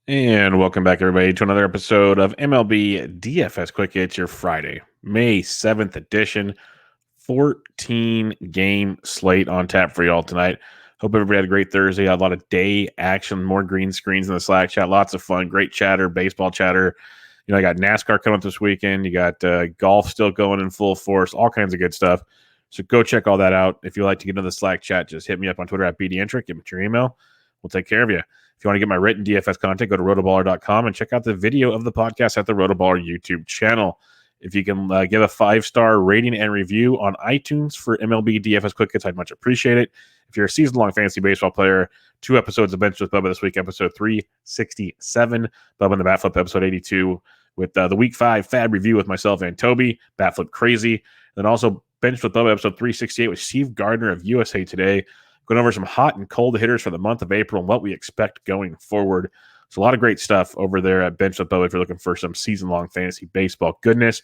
And welcome back, everybody, to another episode of MLB DFS Quick Hits, your Friday, May 7th edition. 14-game slate on tap for y'all tonight. Hope everybody had a great Thursday. Had a lot of day action, more green screens in the Slack chat. Lots of fun, great chatter, baseball chatter. I got NASCAR coming up this weekend. You got golf still going in full force, all kinds of good stuff. So go check all that out. If you'd like to get into the Slack chat, just hit me up on Twitter at BDentric. Give me your email. We'll take care of you. If you want to get my written DFS content, go to rotoballer.com and check out the video of the podcast at the RotoBaller YouTube channel. If you can give a 5-star rating and review on iTunes for MLB DFS Quick Hits, I'd much appreciate it. If you're a season-long fantasy baseball player, 2 episodes of Bench with Bubba this week, episode 367, Bubba and the Bat Flip, episode 82, with the Week 5 Fab review with myself and Toby, Bat Flip Crazy, and then also Bench with Bubba, episode 368 with Steve Gardner of USA Today, going over some hot and cold hitters for the month of April and what we expect going forward. So a lot of great stuff over there at Bench with Bubba if you're looking for some season-long fantasy baseball goodness.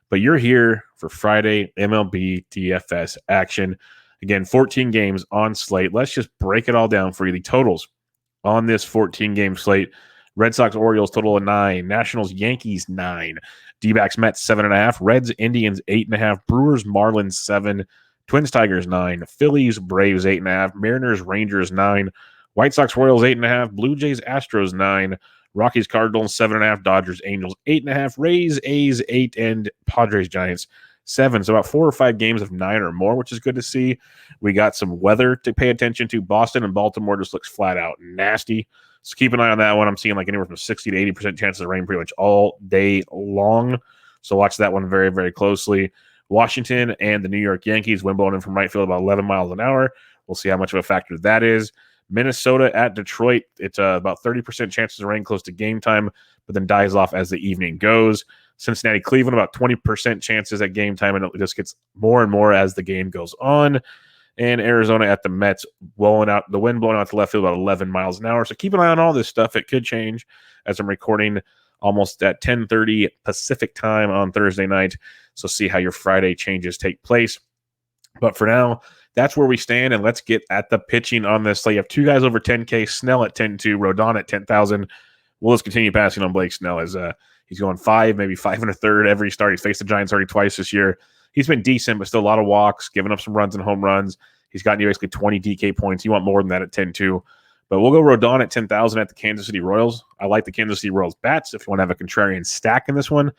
But you're here for Friday MLB DFS action. Again, 14 games on slate. Let's just break it all down for you. The totals on this 14-game slate. Red Sox, Orioles, total of 9. Nationals, Yankees, 9. D-backs, Mets, 7.5. Reds, Indians, 8.5. Brewers, Marlins, 7. Twins, Tigers, 9. Phillies, Braves, 8.5. Mariners, Rangers, 9. White Sox, Royals, 8.5. Blue Jays, Astros, 9. Rockies, Cardinals, 7.5. Dodgers, Angels, 8.5. Rays, A's, 8. And Padres, Giants, 7. So about 4 or 5 games of 9 or more, which is good to see. We got some weather to pay attention to. Boston and Baltimore just looks flat out nasty. So keep an eye on that one. I'm seeing like anywhere from 60 to 80% chances of rain pretty much all day long. So watch that one very, very closely. Washington and the New York Yankees, wind blowing in from right field about 11 miles an hour. We'll see how much of a factor that is. Minnesota at Detroit, it's about 30% chances of rain close to game time, but then dies off as the evening goes. Cincinnati, Cleveland, about 20% chances at game time, and it just gets more and more as the game goes on. And Arizona at the Mets, the wind blowing out to left field about 11 miles an hour. So keep an eye on all this stuff. It could change as I'm recording almost at 10:30 Pacific time on Thursday night. So see how your Friday changes take place. But for now, that's where we stand, and let's get at the pitching on this. So you have 2 guys over 10K, Snell at 10.2, Rodon at 10,000. We'll just continue passing on Blake Snell as he's going 5, maybe 5 and a third every start. He's faced the Giants already twice this year. He's been decent, but still a lot of walks, giving up some runs and home runs. He's gotten you basically 20 DK points. You want more than that at 10.2. But we'll go Rodon at 10,000 at the Kansas City Royals. I like the Kansas City Royals bats. If you want to have a contrarian stack in this one,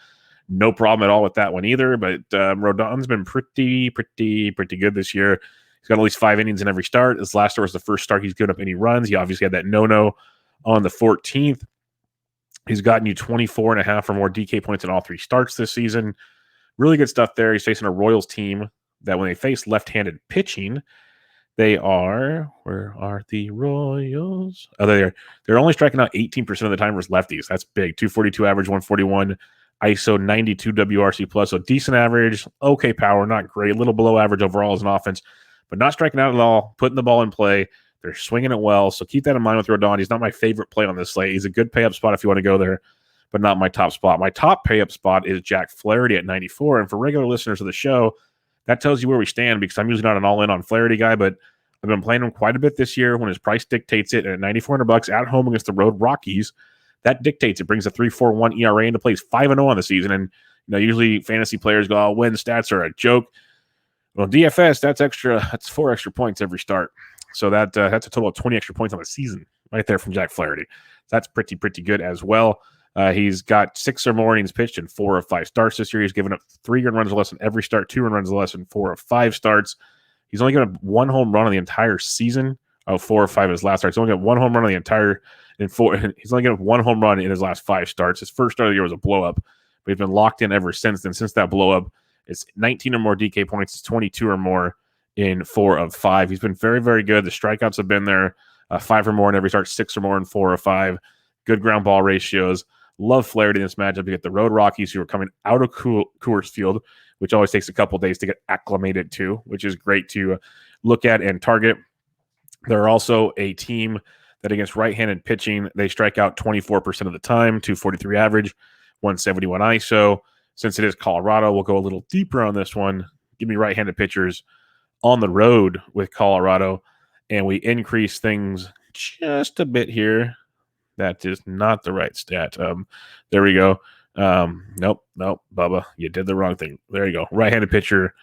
no problem at all with that one either. But Rodon's been pretty good this year. He's got at least 5 innings in every start. This last start was the first start he's given up any runs. He obviously had that no-no on the 14th. He's gotten you 24.5 or more DK points in all 3 starts this season. Really good stuff there. He's facing a Royals team that when they face left-handed pitching, they are, where are the Royals? Oh, they're only striking out 18% of the time versus lefties. That's big. 242 average, 141 ISO, 92 WRC plus. So decent average, okay power, not great. A little below average overall as an offense, but not striking out at all, putting the ball in play. They're swinging it well. So keep that in mind with Rodon. He's not my favorite play on this slate. He's a good pay-up spot if you want to go there, but not my top spot. My top pay-up spot is Jack Flaherty at 94. And for regular listeners of the show, that tells you where we stand because I'm usually not an all-in on Flaherty guy, but I've been playing him quite a bit this year when his price dictates it. And at $9,400 at home against the road Rockies, that dictates it. Brings a 3.41 ERA into play. He's 5-0 on the season. And usually fantasy players go, "Oh, win stats are a joke." Well, DFS, that's 4 extra points every start. So that's a total of 20 extra points on the season right there from Jack Flaherty. That's pretty good as well. He's got 6 or more innings pitched in 4 of 5 starts this year. He's given up 3 earned runs or less in every start, 2 earned runs or less in 4 of 5 starts. He's only given up 1 home run on the entire season of 4 or 5 of his last starts. He's only got 1 home run on the entire in 4. He's only given up 1 home run in his last 5 starts. His first start of the year was a blow up, but he's been locked in ever since then. Since that blow up, it's 19 or more DK points. It's 22 or more in 4 of 5. He's been very good. The strikeouts have been there, 5 or more in every start, 6 or more in 4 of 5. Good ground ball ratios. Love Flaherty in this matchup. You get the road Rockies who are coming out of Coors Field, which always takes a couple days to get acclimated to, which is great to look at and target. They're also a team that against right-handed pitching, they strike out 24% of the time, 243 average, 171 ISO. Since it is Colorado, we'll go a little deeper on this one. Give me right-handed pitchers on the road with Colorado, and we increase things just a bit here. That is not the right stat. There we go. Nope. Bubba, you did the wrong thing. There you go. Right-handed pitcher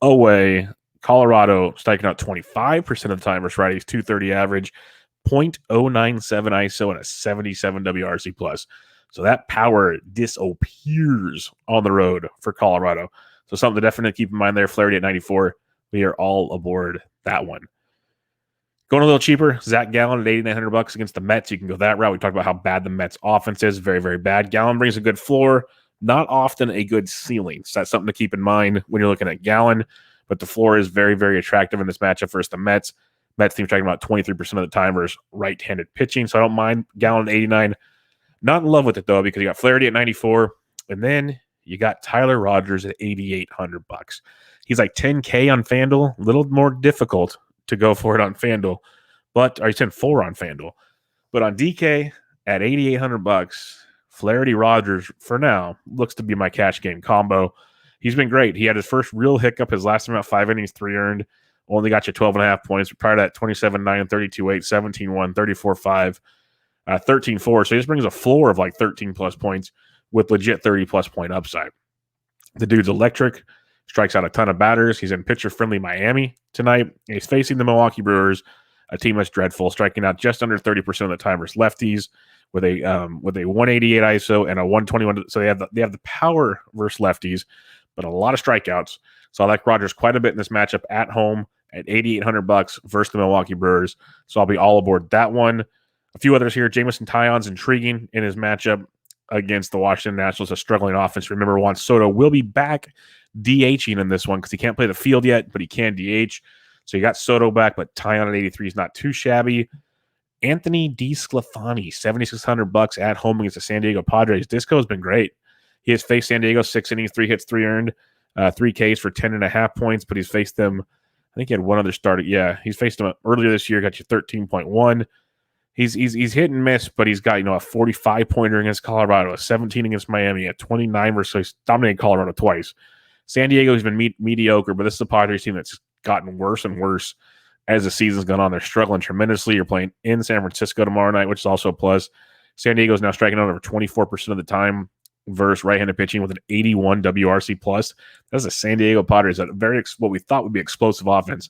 away. Colorado striking out 25% of the time versus righties, 230 average, .097 ISO, and a 77 WRC plus. So that power disappears on the road for Colorado. So something to definitely keep in mind there. Flaherty at 94. We are all aboard that one. Going a little cheaper, Zach Gallen at $8,900 against the Mets. You can go that route. We talked about how bad the Mets offense is. Very, very bad. Gallen brings a good floor, not often a good ceiling. So that's something to keep in mind when you're looking at Gallen. But the floor is very, very attractive in this matchup versus the Mets. Mets team striking about 23% of the time versus right-handed pitching. So I don't mind Gallen at 89. Not in love with it, though, because you got Flaherty at 94. And then you got Tyler Rogers at $8,800. He's like 10K on FanDuel. A little more difficult to go for it on FanDuel, but I said 4 on FanDuel, but on DK at $8,800, Flaherty Rogers for now looks to be my cash game combo. He's been great. He had his first real hiccup his last time out, 5 innings, 3 earned, only got you 12.5 points. Prior to that, 27-9, 32-8, 17-1, 34-5, 13-4. So he just brings a floor of like 13 plus points with legit 30 plus point upside. The dude's electric. Strikes out a ton of batters. He's in pitcher-friendly Miami tonight. And he's facing the Milwaukee Brewers, a team that's dreadful, striking out just under 30% of the time versus lefties with a 188 ISO and a 121. So they have the power versus lefties, but a lot of strikeouts. So I like Rogers quite a bit in this matchup at home at $8,800 versus the Milwaukee Brewers. So I'll be all aboard that one. A few others here. Jamison Tyon's intriguing in his matchup against the Washington Nationals, a struggling offense. Remember, Juan Soto will be back DHing in this one because he can't play the field yet, but he can DH. So you got Soto back, but Tyon at 83 is not too shabby. Anthony DeSclafani, $7,600 at home against the San Diego Padres. Disco has been great. He has faced San Diego 6 innings, 3 hits, 3 earned, 3 Ks for 10.5 points, but he's faced them. I think he had one other start. Yeah, he's faced them earlier this year, got you 13.1. He's hit and miss, but he's got a 45-pointer against Colorado, a 17 against Miami, a 29 versus, so he's dominated Colorado twice. San Diego has been mediocre, but this is a Padres team that's gotten worse and worse as the season's gone on. They're struggling tremendously. You're playing in San Francisco tomorrow night, which is also a plus. San Diego is now striking out over 24% of the time versus right-handed pitching with an 81 WRC plus. That's a San Diego Padres that what we thought would be explosive offense,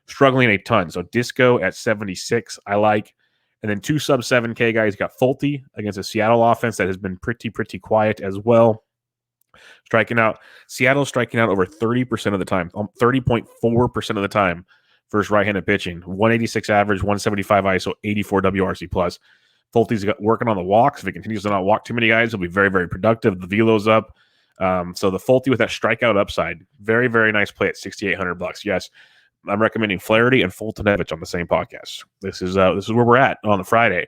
struggling a ton. So Disco at 76, I like. And then 2 sub 7K guys. You got Fulte against a Seattle offense that has been pretty quiet as well. Seattle's striking out over 30% of the time, 30.4% of the time versus right-handed pitching. 186 average, 175 ISO, 84 WRC plus. Fulte's working on the walks. If he continues to not walk too many guys, he'll be very, very productive. The velo's up. So the Fulte with that strikeout upside, very, very nice play at $6,800. Yes, I'm recommending Flaherty and Fultonevich on the same podcast. This is where we're at on the Friday.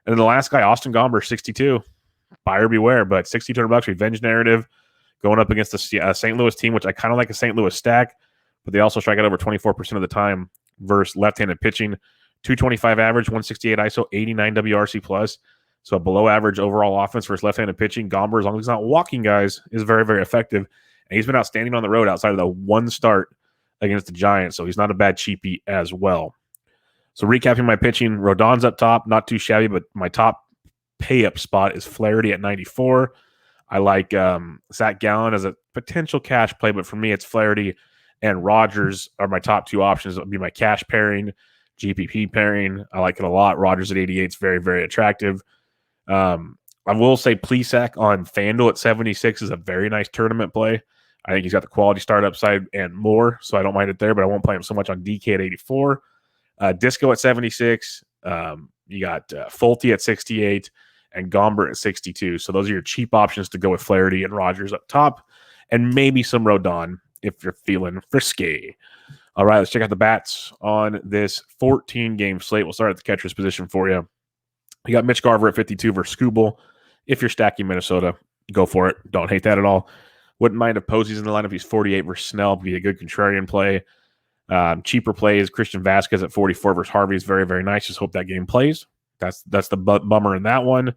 And then the last guy, Austin Gomber, 62. Buyer beware, but $6,200 revenge narrative going up against the St. Louis team, which I kind of like a St. Louis stack, but they also strike out over 24% of the time versus left-handed pitching. 225 average, 168 ISO, 89 WRC plus. So a below average overall offense versus left-handed pitching. Gomber, as long as he's not walking guys, is very, very effective. And he's been outstanding on the road outside of the one start against the Giants. So he's not a bad cheapie as well. So recapping my pitching, Rodon's up top, not too shabby, but my top pay-up spot is Flaherty at 94. I like Zach Gallen as a potential cash play, but for me, it's Flaherty and Rogers are my top 2 options. It would be my cash pairing, GPP pairing. I like it a lot. Rogers at 88 is very, very attractive. I will say Plesac on FanDuel at 76 is a very nice tournament play. I think he's got the quality start upside and more, so I don't mind it there, but I won't play him so much on DK at 84. Disco at 76. You got Fulte at 68 and Gomber at 62. So those are your cheap options to go with Flaherty and Rogers up top, and maybe some Rodon if you're feeling frisky. All right, let's check out the bats on this 14-game slate. We'll start at the catcher's position for you. You got Mitch Garver at 52 versus Skubal. If you're stacking Minnesota, go for it. Don't hate that at all. Wouldn't mind if Posey's in the lineup. He's 48 versus Snell. Be a good contrarian play. Cheaper plays, Christian Vasquez at 44 versus Harvey is very, very nice. Just hope that game plays. That's the bummer in that one.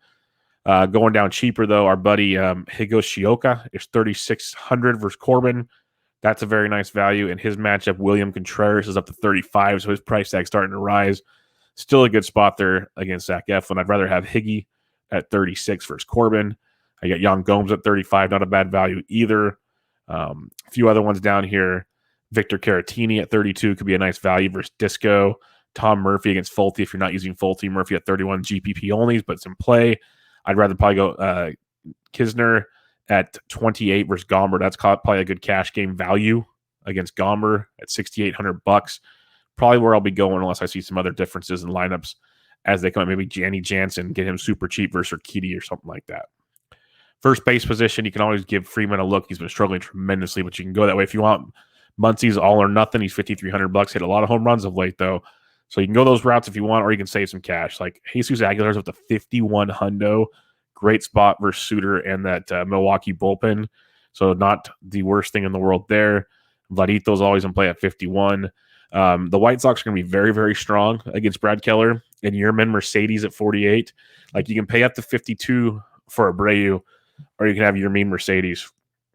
Going down cheaper, though, our buddy Higashioka is 3,600 versus Corbin. That's a very nice value. In his matchup, William Contreras is up to 35, so his price tag's starting to rise. Still a good spot there against Zach Eflin. I'd rather have Higgy at 36 versus Corbin. I got Young Gomes at 35, not a bad value either. A few other ones down here. Victor Caratini at 32 could be a nice value versus Disco. Tom Murphy against Fulte if you're not using Fulte. Murphy at 31 GPP only, but it's in play. I'd rather probably go Kisner at 28 versus Gomber. That's probably a good cash game value against Gomber at $6,800. Probably where I'll be going unless I see some other differences in lineups as they come up. Maybe Janny Jansen, get him super cheap versus Urquidy or something like that. First base position, you can always give Freeman a look. He's been struggling tremendously, but you can go that way if you want. Muncie's all or nothing. He's $5,300. Hit a lot of home runs of late, though. So you can go those routes if you want, or you can save some cash. Like Jesus Aguilar's with the 51 hundo. Great spot versus Suter and that Milwaukee bullpen. So not the worst thing in the world there. Vladito's always in play at 51. The White Sox are going to be very, very strong against Brad Keller. And Yerman Mercedes at 48. Like you can pay up to 52 for Abreu, or you can have Yermin Mercedes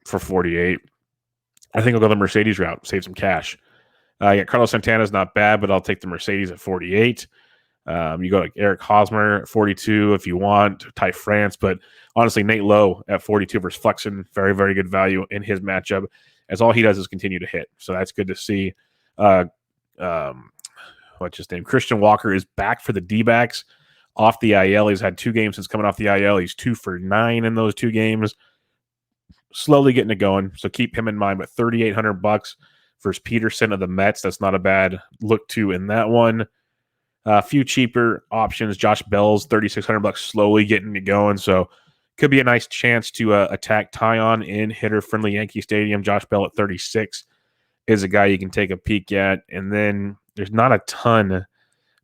for 48. I think I'll go the Mercedes route, save some cash. Carlos Santana's not bad, but I'll take the Mercedes at 48. You go to Eric Hosmer at 42 if you want, Ty France, but honestly, Nate Lowe at 42 versus Flexen, very, very good value in his matchup, as all he does is continue to hit. So that's good to see. What's his name? Christian Walker is back for the D-backs off the IL. He's had 2 games since coming off the IL. He's 2 for 9 in those 2 games. Slowly getting it going. So keep him in mind. But $3,800 versus Peterson of the Mets. That's not a bad look to in that one. A few cheaper options. Josh Bell's $3,600, slowly getting it going. So could be a nice chance to attack Tyon in hitter-friendly Yankee Stadium. Josh Bell at 36 is a guy you can take a peek at. And then there's not a ton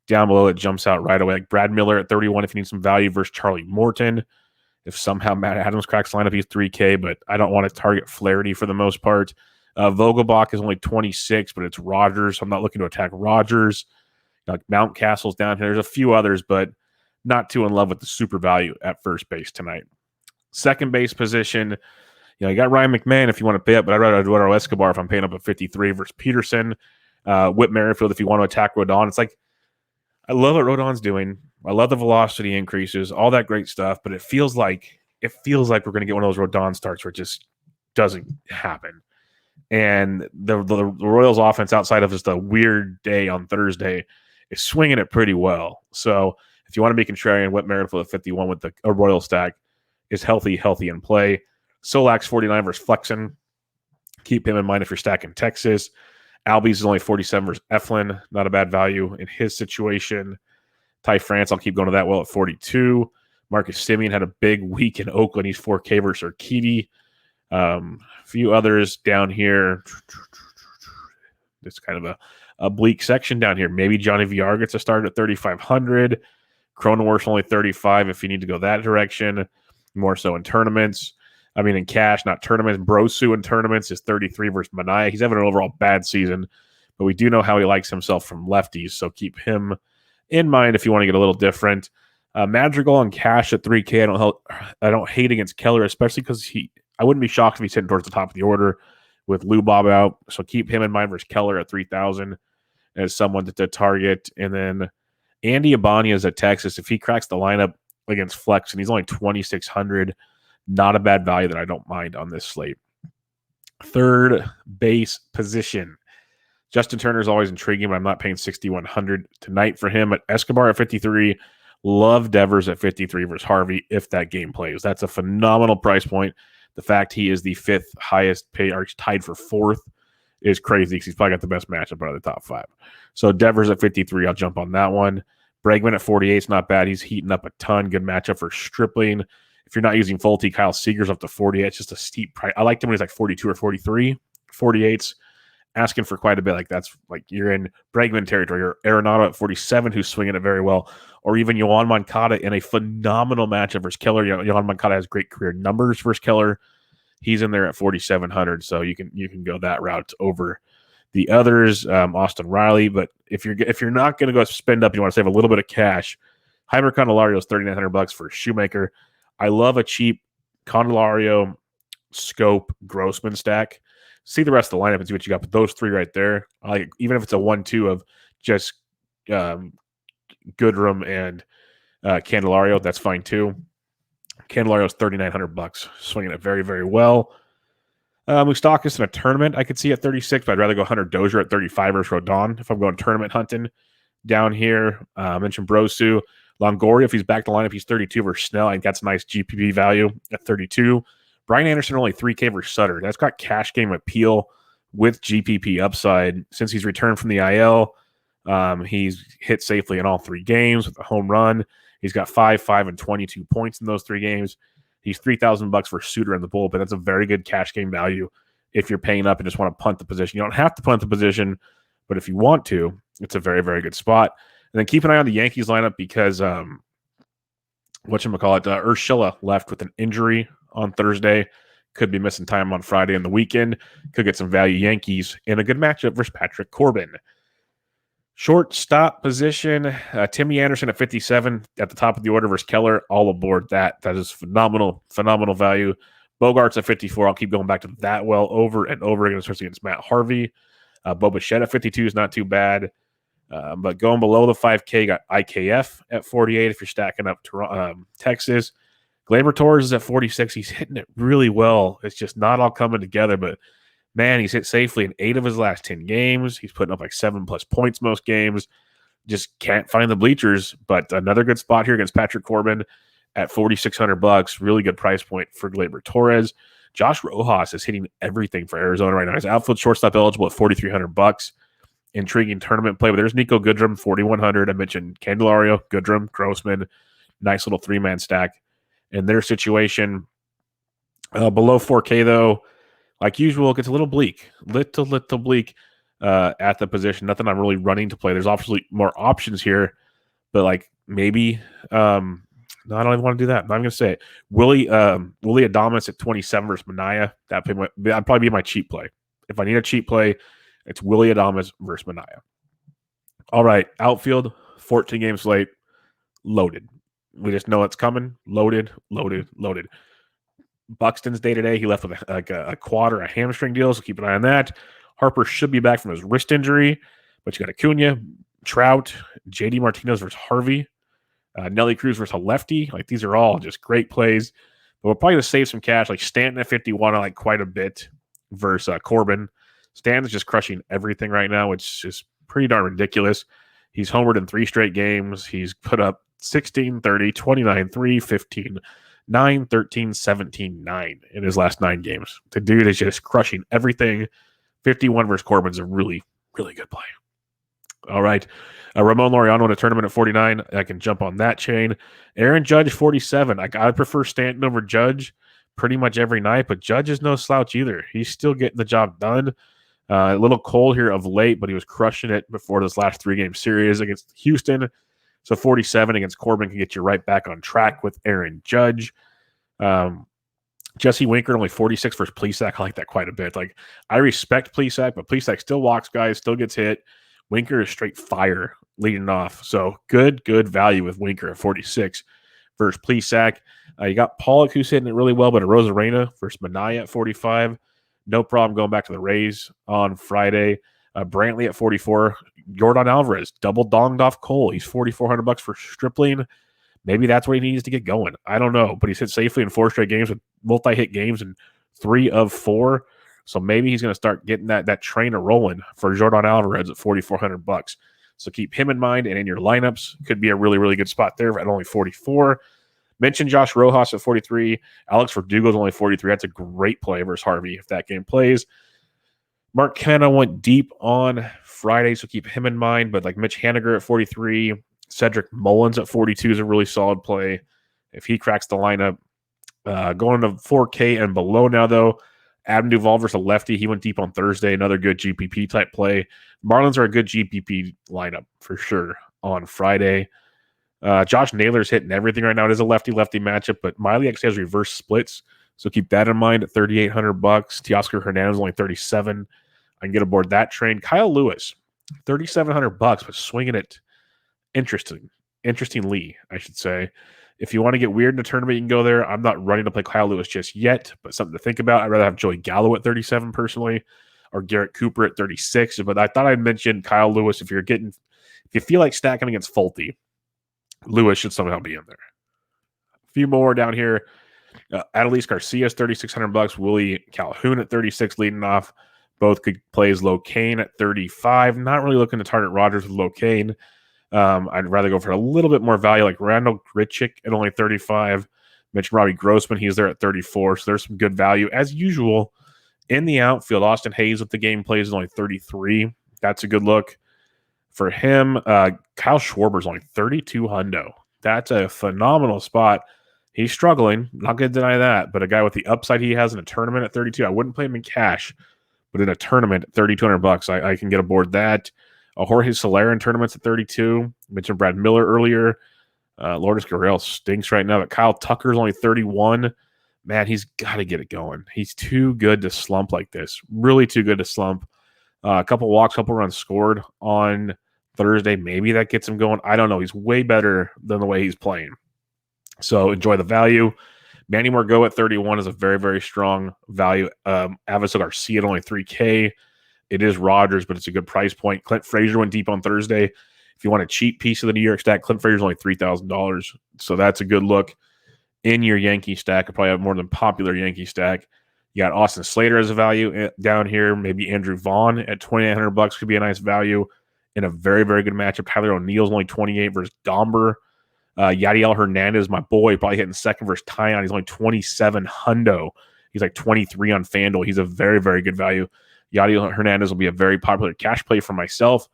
down below that jumps out right away. Like Brad Miller at 31 if you need some value versus Charlie Morton. If somehow Matt Adams cracks lineup, he's $3K, but I don't want to target Flaherty for the most part. Vogelbach is only 26, but it's Rogers, so I'm not looking to attack Rogers. Like Mountcastle's down here. There's a few others, but not too in love with the super value at first base tonight. Second base position, you got Ryan McMahon if you want to pay up, but I'd rather Eduardo Escobar if I'm paying up at 53 versus Peterson. Whit Merrifield if you want to attack Rodon. It's like, I love what Rodon's doing. I love the velocity increases, all that great stuff, but it feels like we're going to get one of those Rodon starts where it just doesn't happen. And the Royals offense, outside of just a weird day on Thursday, is swinging it pretty well. So if you want to be contrarian, Whit Merrifield at 51 with a Royal stack is healthy in play. Solak's 49 versus Flexen. Keep him in mind if you're stacking Texas. Albies is only 47 versus Eflin. Not a bad value in his situation. Ty France, I'll keep going to that well at 42. Marcus Semien had a big week in Oakland. He's 4K versus Urquidy. A few others down here. It's kind of a bleak section down here. Maybe Johnny VR gets a start at 3,500. Cronenworth's only 35 if you need to go that direction. More so in tournaments. I mean, in cash, not tournaments. Brosu in tournaments is 33 versus Manaea. He's having an overall bad season, but we do know how he likes himself from lefties, so keep him in mind if you want to get a little different. Madrigal on cash at 3K. I don't hate against Keller, especially because I wouldn't be shocked if he's hitting towards the top of the order with Lou Bob out. So keep him in mind versus Keller at 3,000 as someone to target. And then Andy Obani is at Texas. If he cracks the lineup against Flex, and he's only 2,600, not a bad value that I don't mind on this slate. Third base position. Justin Turner is always intriguing, but I'm not paying 6,100 tonight for him. At Escobar at 53, love Devers at 53 versus Harvey if that game plays. That's a phenomenal price point. The fact he is the 5th highest pay, or tied for 4th, is crazy because he's probably got the best matchup out of the top 5. So Devers at 53, I'll jump on that one. Bregman at 48 is not bad. He's heating up a ton. Good matchup for Stripling. If you're not using Fulte, Kyle Seager's up to 48. It's just a steep price. I liked him when he's like 42 or 43. 48's asking for quite a bit. Like that's like you're in Bregman territory. Or Arenado at 47, who's swinging it very well. Or even Yohan Moncada in a phenomenal matchup versus Keller. Yohan Moncada has great career numbers versus Keller. He's in there at 4,700, so you can go that route over the others. Austin Riley, but if you're not going to go spend up, you want to save a little bit of cash. Heimer Candelario is $3,900 for Shoemaker. I love a cheap Candelario, Scope, Grossman stack. See the rest of the lineup and see what you got. But those three right there, even if it's a 1-2 of just Goodrum and Candelario. That's fine too. Candelario's $3,900, swinging it very, very well. Moustakas in a tournament, I could see at 36, but I'd rather go Hunter Dozier at 35 versus Rodon if I'm going tournament hunting down here. I mentioned Brosu. Longoria, if he's back to lineup, he's 32 versus Snell. I think that's a nice GPP value at 32. Brian Anderson only 3K versus Sutter. That's got cash game appeal with GPP upside. Since he's returned from the IL, he's hit safely in all 3 games with a home run. He's got 5, and 22 points in those 3 games. He's $3,000 for Suter in the bull, but that's a very good cash game value if you're paying up and just want to punt the position. You don't have to punt the position, but if you want to, it's a very, very good spot. And then keep an eye on the Yankees lineup because Urshela left with an injury on Thursday. Could be missing time on Friday and the weekend. Could get some value Yankees in a good matchup versus Patrick Corbin. Shortstop position, Timmy Anderson at 57 at the top of the order versus Keller. All aboard that. That is phenomenal value. Bogarts at 54. I'll keep going back to that well over and over again, especially against Matt Harvey. Bo Bichette at 52 is not too bad. But going below the 5K, got IKF at 48 if you're stacking up Texas. Gleyber Torres is at 46. He's hitting it really well. It's just not all coming together, but man, he's hit safely in 8 of his last 10 games. He's putting up like 7+ points most games. Just can't find the bleachers, but another good spot here against Patrick Corbin at $4,600. Really good price point for Gleyber Torres. Josh Rojas is hitting everything for Arizona right now. He's outfield shortstop eligible at $4,300. Intriguing tournament play, but there's Nico Goodrum, $4,100. I mentioned Candelario, Goodrum, Grossman. Nice little 3-man stack in their situation. Below 4K, though, like usual, it gets a little bleak. Little bleak at the position. Nothing I'm really running to play. There's obviously more options here, but like maybe no, I don't even want to do that. I'm going to say it. Willie Adames at 27 versus Manaea. That'd probably be my cheap play. If I need a cheap play, it's Willie Adames versus Manaea. All right, outfield, 14-game slate, loaded. We just know it's coming. Loaded. Buxton's day-to-day. He left with a quad or a hamstring deal, so keep an eye on that. Harper should be back from his wrist injury, but you got Acuna, Trout, JD Martinez versus Harvey, Nelly Cruz versus a lefty. Like, these are all just great plays. But we're probably going to save some cash. Like Stanton at 51, I like quite a bit versus Corbin. Stanton's just crushing everything right now, which is pretty darn ridiculous. He's homered in 3 straight games. He's put up 16, 30, 29, 3, 15, 9, 13, 17, 9 in his last 9 games. The dude is just crushing everything. 51 versus Corbin's a really, really good play. All right. Ramon Lauriano in a tournament at 49. I can jump on that chain. Aaron Judge, 47. I prefer Stanton over Judge pretty much every night, but Judge is no slouch either. He's still getting the job done. A little cold here of late, but he was crushing it before this last 3-game series against Houston. So 47 against Corbin can get you right back on track with Aaron Judge. Jesse Winker, only 46 versus Plesac. I like that quite a bit. Like, I respect Plesac, but Plesac still walks guys, still gets hit. Winker is straight fire leading off. So good value with Winker at 46 versus Plesac. You got Pollock, who's hitting it really well, but a Rosarena versus Manaea at 45. No problem going back to the Rays on Friday. Brantley at 44. Jordan Alvarez double donged off Cole. He's $4,400 for Stripling. Maybe that's where he needs to get going. I don't know, but he's hit safely in 4 straight games with multi-hit games in 3 of 4. So maybe he's going to start getting that train rolling for Jordan Alvarez at $4,400. So keep him in mind, and in your lineups, could be a really, really good spot there at only 44. Mentioned Josh Rojas at 43. Alex Verdugo's only 43. That's a great play versus Harvey if that game plays. Mark Canha went deep on Friday, so keep him in mind. But like Mitch Haniger at 43, Cedric Mullins at 42 is a really solid play if he cracks the lineup. Going to 4K and below now, though, Adam Duvall versus a lefty. He went deep on Thursday. Another good GPP type play. Marlins are a good GPP lineup for sure on Friday. Josh Naylor's hitting everything right now. It is a lefty-lefty matchup, but Miley actually has reverse splits, so keep that in mind at $3,800. Teoscar Hernandez only 37. I can get aboard that train. Kyle Lewis, $3,700, but swinging it interestingly, I should say. If you want to get weird in a tournament, you can go there. I'm not running to play Kyle Lewis just yet, but something to think about. I'd rather have Joey Gallo at 37 personally, or Garrett Cooper at 36. But I thought I'd mention Kyle Lewis if you feel like stacking against Fulte. Lewis should somehow be in there. A few more down here. Adelise Garcia's $3,600. Willie Calhoun at 36 leading off. Both good plays. Locaine at 35. Not really looking to target Rogers with Locaine. I'd rather go for a little bit more value like Randall Grichuk at only 35. Mentioned Robbie Grossman. He's there at 34. So there's some good value. As usual, in the outfield, Austin Hayes with the game plays is only 33. That's a good look for him. Kyle Schwarber's only 32 hundo. That's a phenomenal spot. He's struggling. Not going to deny that. But a guy with the upside he has in a tournament at 32, I wouldn't play him in cash. But in a tournament at $3,200, I can get aboard that. Jorge Soler in tournaments at 32. Mentioned Brad Miller earlier. Lourdes Gurriel stinks right now. But Kyle Tucker's only 31. Man, he's got to get it going. He's too good to slump like this. Really too good to slump. A couple walks, couple runs scored on Thursday. Maybe that gets him going. I don't know. He's way better than the way he's playing. So enjoy the value. Manny Margot at 31 is a very, very strong value. Avisail Garcia at only $3K. It is Rogers, but it's a good price point. Clint Frazier went deep on Thursday. If you want a cheap piece of the New York stack, Clint Frazier's only $3,000. So that's a good look in your Yankee stack. I probably have more than popular Yankee stack. You got Austin Slater as a value down here. Maybe Andrew Vaughn at $2,900 could be a nice value in a very, very good matchup. Tyler O'Neill's only 28 versus Gomber. Yadiel Hernandez, my boy, probably hitting second versus Tyon. He's only 27 hundo. He's like 23 on FanDuel. He's a very, very good value. Yadiel Hernandez will be a very popular cash play for myself.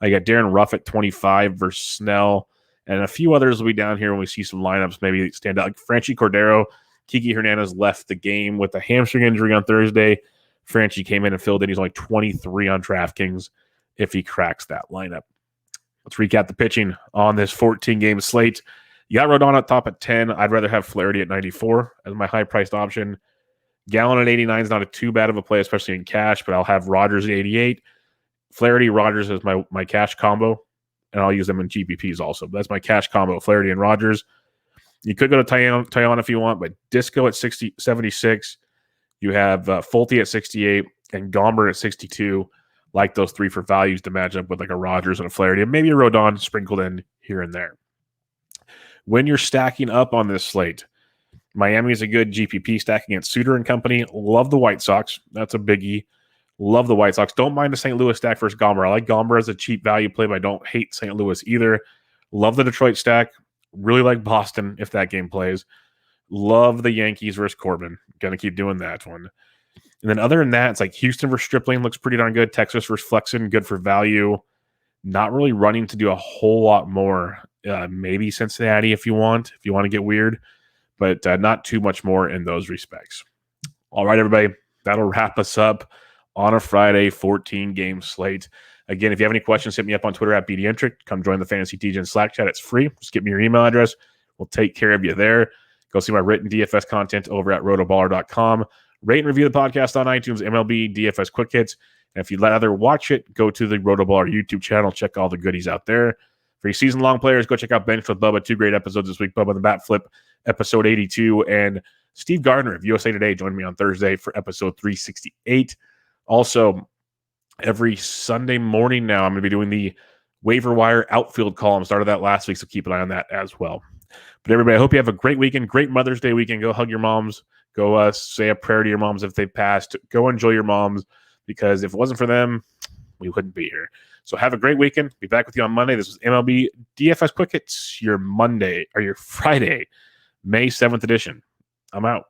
I got Darren Ruff at 25 versus Snell. And a few others will be down here when we see some lineups maybe stand out. Like Franchi Cordero, Kiki Hernandez left the game with a hamstring injury on Thursday. Franchi came in and filled in. He's only 23 on DraftKings if he cracks that lineup. Let's recap the pitching on this 14-game slate. You got Rodon up top at 10. I'd rather have Flaherty at 94 as my high-priced option. Gallen at 89 is not too bad of a play, especially in cash, but I'll have Rogers at 88. Flaherty, Rogers is my cash combo, and I'll use them in GPPs also. But that's my cash combo, Flaherty and Rogers. You could go to Tyon if you want, but Disco at 76. You have Fulte at 68 and Gomber at 62. Like those three for values to match up with like a Rogers and a Flaherty, and maybe a Rodon sprinkled in here and there. When you're stacking up on this slate, Miami is a good GPP stack against Suter and company. Love the White Sox. That's a biggie. Love the White Sox. Don't mind the St. Louis stack versus Gomber. I like Gomber as a cheap value play, but I don't hate St. Louis either. Love the Detroit stack. Really like Boston if that game plays. Love the Yankees versus Corbin. Gonna keep doing that one. And then other than that, it's like Houston versus Stripling looks pretty darn good. Texas versus Flexen, good for value. Not really running to do a whole lot more. Maybe Cincinnati if you want to get weird. But not too much more in those respects. All right, everybody. That'll wrap us up on a Friday 14-game slate. Again, if you have any questions, hit me up on Twitter at BDentric. Come join the Fantasy TGen Slack chat. It's free. Just give me your email address. We'll take care of you there. Go see my written DFS content over at RotoBaller.com. Rate and review the podcast on iTunes, MLB DFS Quick Hits. And if you'd rather watch it, go to the RotoBaller YouTube channel. Check all the goodies out there. For your season-long players, go check out Bench with Bubba. 2 great episodes this week. Bubba the Bat Flip, episode 82. And Steve Gardner of USA Today joined me on Thursday for episode 368. Also, every Sunday morning now, I'm going to be doing the waiver wire outfield column. Started that last week, so keep an eye on that as well. But everybody, I hope you have a great weekend, great Mother's Day weekend. Go hug your moms. Go say a prayer to your moms if they've passed. Go enjoy your moms, because if it wasn't for them, we wouldn't be here. So have a great weekend. Be back with you on Monday. This was MLB DFS Quick Hits, your Friday, May 7th edition. I'm out.